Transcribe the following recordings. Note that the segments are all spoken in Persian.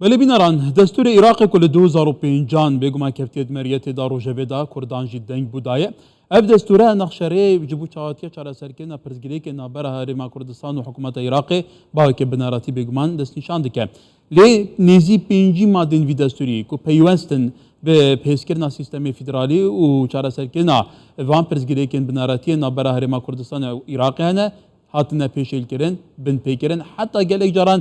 بله بیناران دستور عراق کل 2005 بگم کفتید مریت دارو جویدا کردان جدنگ بودایه اف دستوره نقشره جبو چااتیه چاره سرکن پرزگیری که نابره هرما کردستان و حکومت عراق با که بناراتی بگمان دست نشان دکه لی نیزی پنجی مادن وی دستوری کو پیوستن به پیشکرنا سیستم فدرالی و چاره سرکن وان پرزگیری که بناراتی نابره هرما کردستان و عراق هنه هاتنا پیشیل کرن بن پیکرن حتی گلک جاران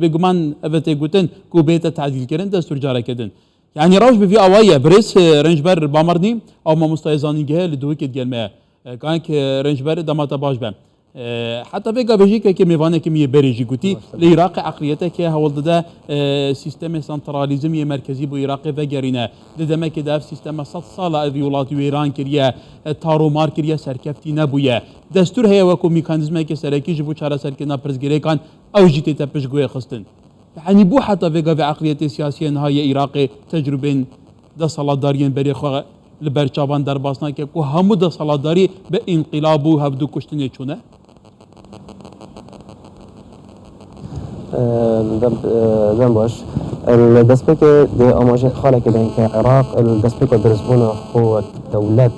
بگمان اوته گوتن کو بیت تعدیل کرن دستور جاره کردن يعني راج بفي أوايا بريس رنجبر بامرني أو ما مستيزاني جهة لدوكت جلمة كانك رنجبر دمات باش بام حتى بيجا بيجيك كميفانا كمية بريجي قتي العراق عقليته كهولد ده سيستم سنتراليزم مركزي بو عراق فجرينا لدما كده في سيستم 100 سال فيولات ويران كريا تارو مار كريا سركفتي نبويا دستور هي وكو ميكانيزم كي سركي جبو چارا سركنا برزگري كان او جيتي تپشگوي خستن يعني بو حتى بيجا في عقلية سياسية هاي عراق تجربين ده صلاداريين بريخوا لبرچابان در باسنا که کو همو ده صلاداري به انقلاب و هفدو کشتنه چونه دم باش الدسبيك دي اماجي خالك كده كعراق الدسبيك درس بونا هو دولات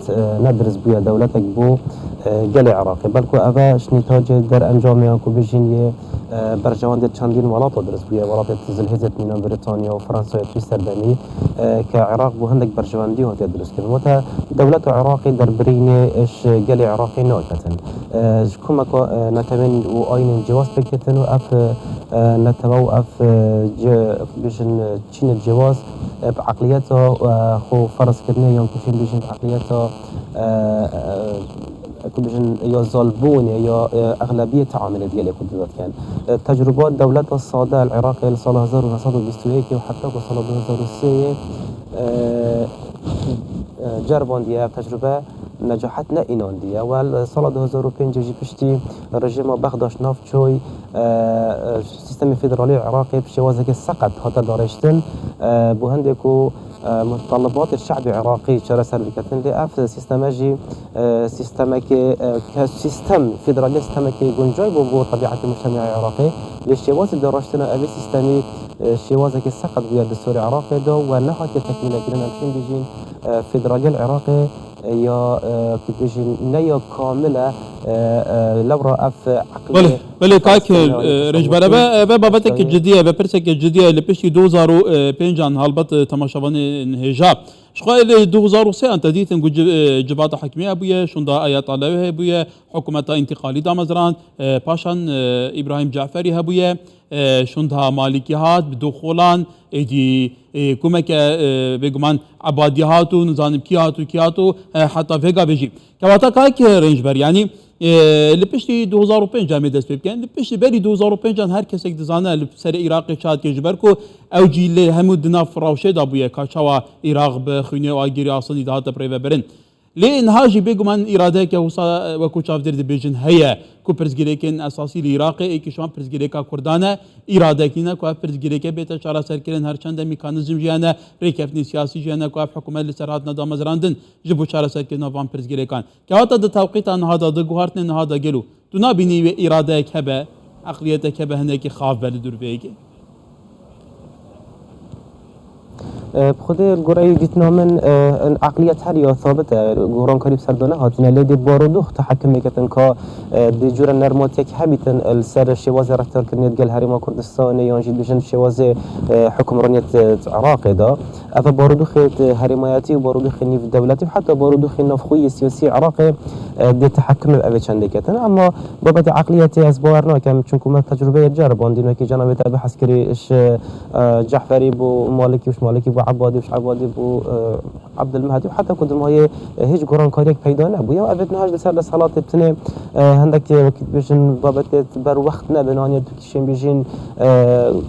ندرس بويا دولتك بو قال عراقي بلكو افا شنيتاج در انجامي كو بيجين برجوان دي چندين ولات درس بويا ولات زلهزت من بريطانيا وفرنسا في سردمي كعراق بو هندك برجوان دي هوت درس كده متى دولة عراقي در بريني اش قال عراقي نوكتن كما نتمن واين جواز بكتن واف نتبو اف بيجن تشين الجواز بعقليته خو فرض كرني يوم كوشين بيجن بعقليته كوبيجن يا زالبون يا أغلبية تعامل ديالي كنت كان تجربات دولة الصادة العراقية لصالة 1921 وحتى وصل 2003 جربان ديا تجربة نجاحتنا إنان ديا والصالة 2005 جي بشتي رژیم بغداش نافچوی سیستم فدرالی عراقی بشوازه سقط هتا دارشتن بوهندكو متطلبات الشعب العراقي شرى سربكتن لأف سيستماجي كسيستم فدرالي سيستم كي جنجاي بو طبيعة المجتمع العراقي للشواز دراشتنا أبي سيستمي شوازه كي سقط بيا الدستور العراقي دو ونهى كتكملة كنا نمشين بيجين فدرالي العراقي يا كيفيجين نيا كاملة لورا اف عقلية بله كاك رجبره به بابتك جديه به پرسك جديه لپشتي 2005 هالبت تماشاوان هجاب شقال 2003 انت ديتن جبات حكميه ابويا شندا ايات علوه ابويا حكومه انتقالي دامزران باشان ابراهيم جعفري ابويا شندا مالكيات بدخولان ايدي كومك بگمان عباديات ونظام كياتو حتى فيغا بيجي كواتا كاك رنجبر يعني لپشتی 2005 جامعه دست بکن لپشتی بری 2005 هر کسی که دزانه سر عراق چاد که جبر کو او جیل همود دناف راوشه دابویه کاشوا عراق به خونه و آگیری آسانی دهات پریو برن لين هاجي بيجمان إرادة كوسا وكوشاف درد بيجن هيا كو برزجريكن أساسي العراقي إيه كشوان برزجريكا كردانا إرادة كنا كو برزجريكا بيتا شارع سركلن هرچند ميكانيزم جانا ريكفني سياسي جانا كو حكومة لسرعات ندام زراندن جبو شارع سركلن فان برزجريكان كواتا ده توقيت أن هذا ده جوهرتن هذا جلو تنا بني إرادة كبا عقلية كبا هناك خاف بالدور بيجي بخود الجرأي جتنا من عقلية هريا ثابتة جوران قريب سردانه هاتنا لدي بارودو تحكم ميكتن كا بجور النرمات يك حبيتن السر الشواز رفتار كرنيت قال هريما كردستان يانجي بجن شواز حكمرانية عراق دا أفا بارودو خيت هريماياتي وبارودو خي في دولتي وحتى بارودو خي نفخوي السياسي عراقي دي تحكم بأبي شندكتن أما بابت عقلية أسبوارنا كم چونكو ما تجربة جربان دينو كي جنابي تابع حسكري إش جعفري بو مالكي وش مالكي بو عبادي وش عبادي بو عبد المهدي وحتى كنت ما هي هيج قران كاريك پیدا نبويا وابد نهاج لسر صلاة بتنه هندك وقت بيجن بابت بر وقتنا بنانيا دوكيشين بيجين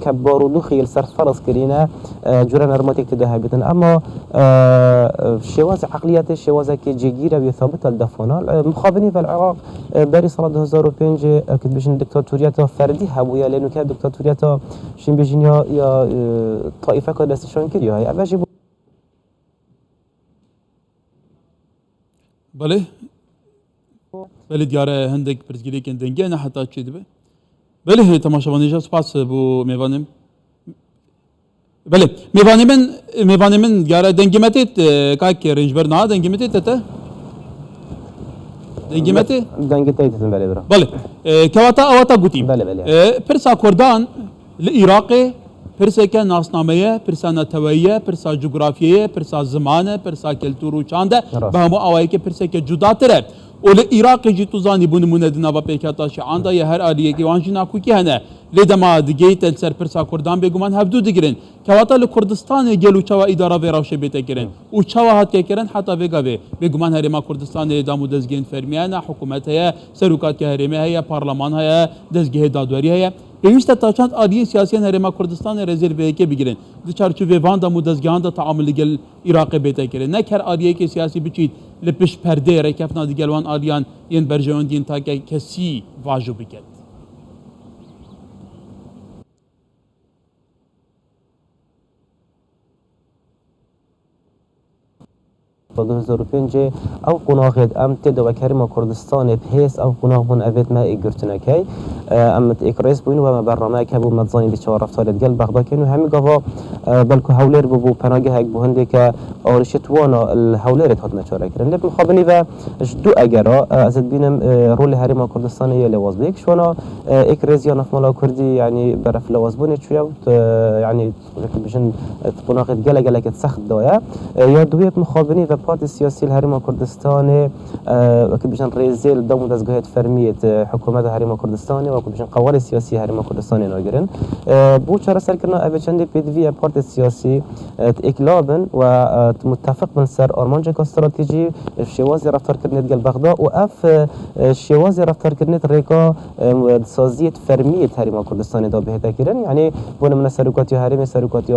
كبارو دخيل سر فرض كرينا جوران ارماتيك تدهبتن اما شواز عقليات شواز كي جيجيره بثابت الدفونه مخابني في العراق بري صلاة 2005 كنت بيجن دكتاتوريات فردي هبويا لانه كان دكتاتوريات شين بيجين يا طائفه كدستشون كريو هي اباجي بله دیاره هندک پرزگیری کن دنگه نه حتی چی دبه بله تماشاوانی جا سپاس بو میوانم بله میوانی من گاره دنگیمتیت که رنج برنا دنگیمتیت تا دنگیمتی دنگتای تن بله برا بله کواتا گوتیم بله پرسا کردان العراق پرسا که ناسنامه پرسا نتویه پرسا جغرافیه پرسا زمانه پرسا کلتور و چانده به همه آوایی که پرسا که جدا تره اول عراق جی تو زانی بون مندنا و پیکاتا شعاندا یا هر آلیه که وانجی ناکو کی هنه لیدما دگیت السر پرسا کردان بگومان هفدو دگرین کواتا لکردستان گلو چوا اداره و راوشه بیت کرن و چوا هات که کرن حتی وگاوه بگومان هرما کردستان دامو دزگین فرمیانه حکومت هیا سروکات که هرمه هیا پارلمان هیا دزگه دادوری هیا پیوسته تا چند آلیه سیاسی هرما کردستان رزرو که بگیرن در چارچوب وان دامو دزگان دا تعامل گل عراق بیت کرن نه هر آلیه که سیاسی بچید لپش پرده رکفنا دیگل وان آلیان ین برجون دین تا که کسی واجو بکد تا 2005 او قناغد ام تد و کریم کردستان بهیس او قناغون اوید ما ایگرتنا کی ام اکریس بوین و ما برنامه که بو متزانی بیچاره رفتارت گل بغدا کنو همی گاوا بلکو هولر بو پناگه هک بو هندی که آرشت وانا الهولرت هات نچاره کرن لب مخابنی و دو اگرا از بینم رول هریم کردستان یه لواز بیک شونا اکریز یا نفمالا کردی یعنی برف لواز بونه چویا یعنی بشن قناغد گل که سخت دایا یا دویت مخابنی و پارتی سیاسی الهرم کردستان وقتی بشن رئیسل دام دستگاهات فرمیت حکومت هرم کردستان و بشن قوال سیاسی هرم کردستان ناگرن بو چرا سر کردن اوچندی پدوی پارتی سیاسی اکلابن و متفق بن سر آرمانج استراتژی شواز رفتار کردن دل بغداد و اف شواز رفتار کردن ریکا سازیت فرمیت هرم کردستان دا بهتا کردن یعنی بون من سرکاتی هرم سرکاتی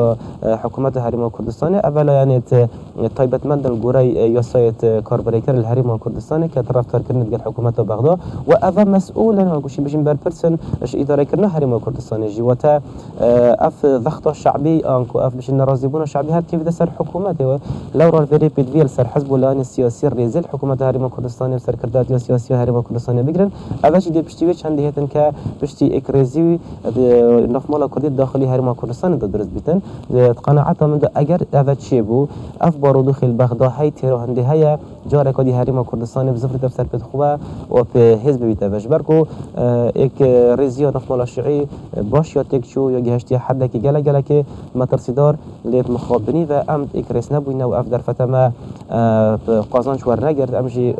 حکومت هرم کردستان اولا یعنی تایبت مندن گورای یاسایت کاربریکر الهرم کردستان که طرفدار کردن دیگر حکومت بغداد و اول مسئولا هاگوشی بشین بر پرسن اش اداره کردن هرم کردستان جوتا اف ضغط شعبی انکو اف بشین ناراضیبون شعبی هر کیف سر حکومت و لورا فيري بيدفيل سر حزب الله السياسي الريزل حكومه هرم كردستان سر كردات سياسي هرم كردستان بگرن اولش دي بشتي چند هتن که بشتي اكريزي نفمالا كردي داخلي هرم كردستان درس بيتن قناعتها من اگر اول چي بو اف بارو داخل بغداد هاي تيرو هندي هيا جارك ودي هرم كردستان بزفر دفتر بدخوا و في حزب بيت بجبركو اك ريزيو نفمالا شيعي باش یا تكشو یا گهشتي حد که گله که مترسیدار لیت مخابنی و ام اکرس نبوینه و اف در فتما قازانش ور نگرد امشی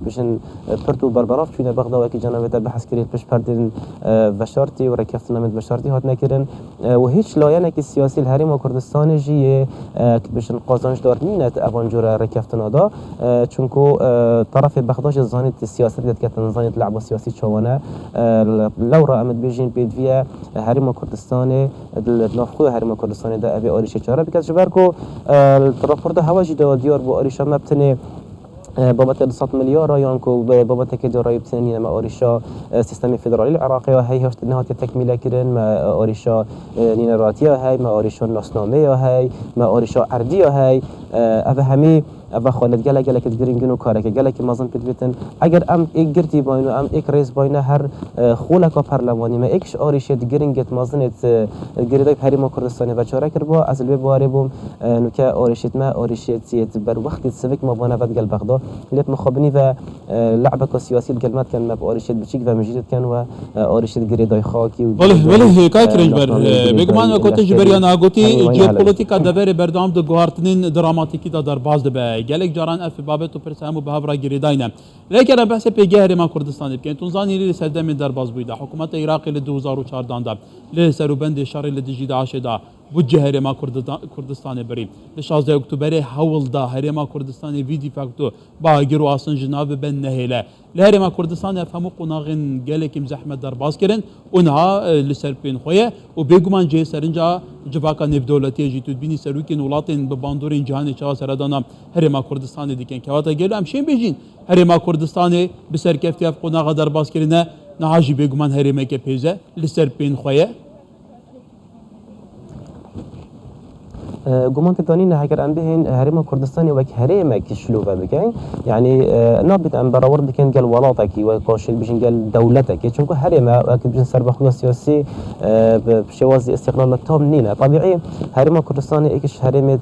بشن پرتو بربراف چونه بغداد و کی جنابت بحث کرید پش پردن بشارتی و رکفتنا من بشارتی هات نکردن و هیچ لایه که سیاسی الهرم کردستان جیه بشن قازانش دار نینت اوانجور رکفتنا دا چونکو طرف بغداد زانیت سیاست داد که زانیت لعب سیاسی چوانه لورا امد بيجين بيدفيا هرم كردستان نافخو هرم كردستان ده ابي اوريش چاره بكاز جبركو الترافورد هواجي ده ديار بو اوريشا مبتني بابت 200 مليار يانكو بابت كدراي بتنين ما اوريشا سيستم فيدرالي العراقي هي هشت انها تكمله كرن ما اوريشا نينراتيا هاي ما اوريشا ناسنامه هاي ما اوريشا عرديه هاي افهمي اوا خالد گله گله که گرینگنو کاره که گله که مازن پیدویتن اگر ام یک گرتی باینو ام یک ریز باینه هر خولکا پارلمانی ما ایکش آریشت گرینگت مازنت گریدای هرم کردستان و چاره کر با از الوی باره بوم نوکه آریشت ما آریشت سیت بر وقت سوک ما بانه ود گل بغداد لیت مخابنی و لعبه سیاسی کلمات کن ما آریشت بچیک و مجید کن و آریشت گریدای خاکی ولی کای کرنج بر بگمان کوت جبریان اگوتی ژئوپلیتیکا دور بردام دو گوارتنین دراماتیکی دا در باز ده گلک جاران اف بابت و پرسام و بهبرا گریداینه لیکن بحث پیگه هرم کردستان بکن تونزانی لی سردم در باز بوده حکومت عراق ل 2014 دا لی سروبند شهر ل 18 دا بودجه هرم کردستان بریم ل 16 اکتبر حول دا هرم کردستان ویدی فاکتو با گرو آسن جناب بن نهله لهرم کردستان افهمو قناغن گلک زحمت در باز کرن اونها لسرپین خویه و بگمان جه سرنجا جواکا نف دولتی جی تو بینی سروکین ولاتن به باندورین جهان چا سردانا هرم کردستان دیکن که واتا گلو همشین بیجین هرم کردستان بسر کفتی اف قناغ در باز کرنه نهاجی بگمان هرم که پیزه لسرپین خویه گمان تدانین هگر ام بهین هرم کردستانی و هرم کی شلوه بکن یعنی نابت ام برآورد بکن گل ولاتکی و قاشل بجن گل دولتکی چون که هرم و که بجن سر بخدا سیاسی بشوازی استقلال تام نینه طبیعی هرم کردستانی ایکش هرم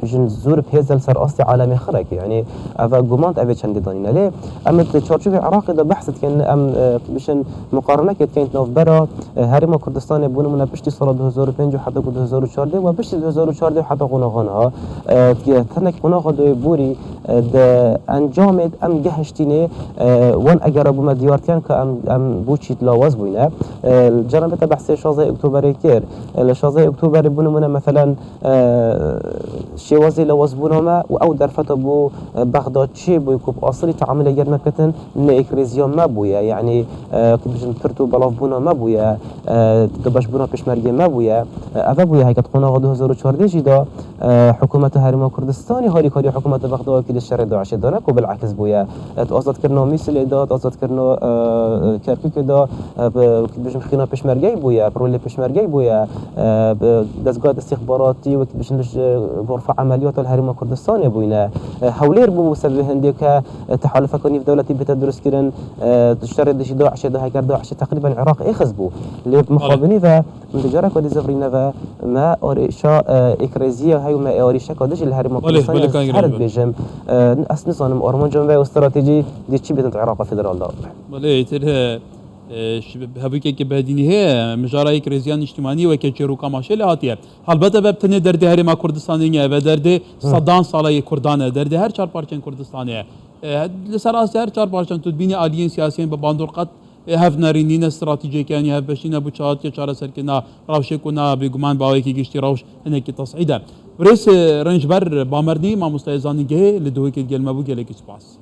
بجن زور بهزل سر اصل عالم خرک يعني أفا جمانت أبي شن دانينا ليه أما تشارشوف العراق إذا بحثت كان أم بشن مقارنة كانت نوفبرا هرم كردستان بونه من بشتي صار 2005 وحتى 2014 وبشتي 2014 حتى قناغانها تنك قناغ دو بوري انجامد ام جهشتيني وان اگر ابو مديارتيان ام بوچيت لاواز بوينه الجنبه بحث 16 اكتوبر كير 16 اكتوبر بونه من مثلا شوازي لواز بونما او درفت ابو بغداد شي بو يكوب اصلي تعامل اگر مكتن نيكريزيوم ما بويا يعني كبجن ترتو بلاف بونا ما بويا دباش بونا پشمرگي ما بويا افا بويا هيك قناغ 2014 جدا حكومه هرم كردستاني هاري كاري حكومه بغداد كده الشر داعش دانك وبالعكس بويا آزاد كرنا ميسل داد آزاد كرنا كركوك دا بجم خينا پشمرگي بويا برول پشمرگي بويا دزگاه استخباراتي وكبجن غرفه عمليات الهرم كردستاني بوينا حولير بو سبب هنديك تحالف كوني في دولتي بتدرس كرن الشر داعش دا هكر داعش تقريبا العراق اخذبو اللي مخابني ذا متجارة كودي زفرينا ذا ما اوريشا اكريزيا هاي ما اوريشا كودش الهرم كردستاني هرد بيجم أصل نظام أرمان جنبه واستراتيجي دي شيء بتنت العراق فيدرال ده. بله تره هبوكي كبهديني هي مجاري كريزيان اجتماعي وكجرو كماشل هاتيه البته بتني درد هرم كردستانيه و درد صدان صالای کردانه درد هر چهار پارچن کردستانيه لسراس هر چهار پارچن تدبینی عالیین سیاسیین به باندورقت هف نارینین استراتیجی کانی هف بشینه بچات یا چهار سرکنا روش کنا بگمان باوی کی گشتی روش هنکی تصعیده رئیس رنجبر بامرنی ما مستعزانی گه لدوی که گل مبو گله کی سپاس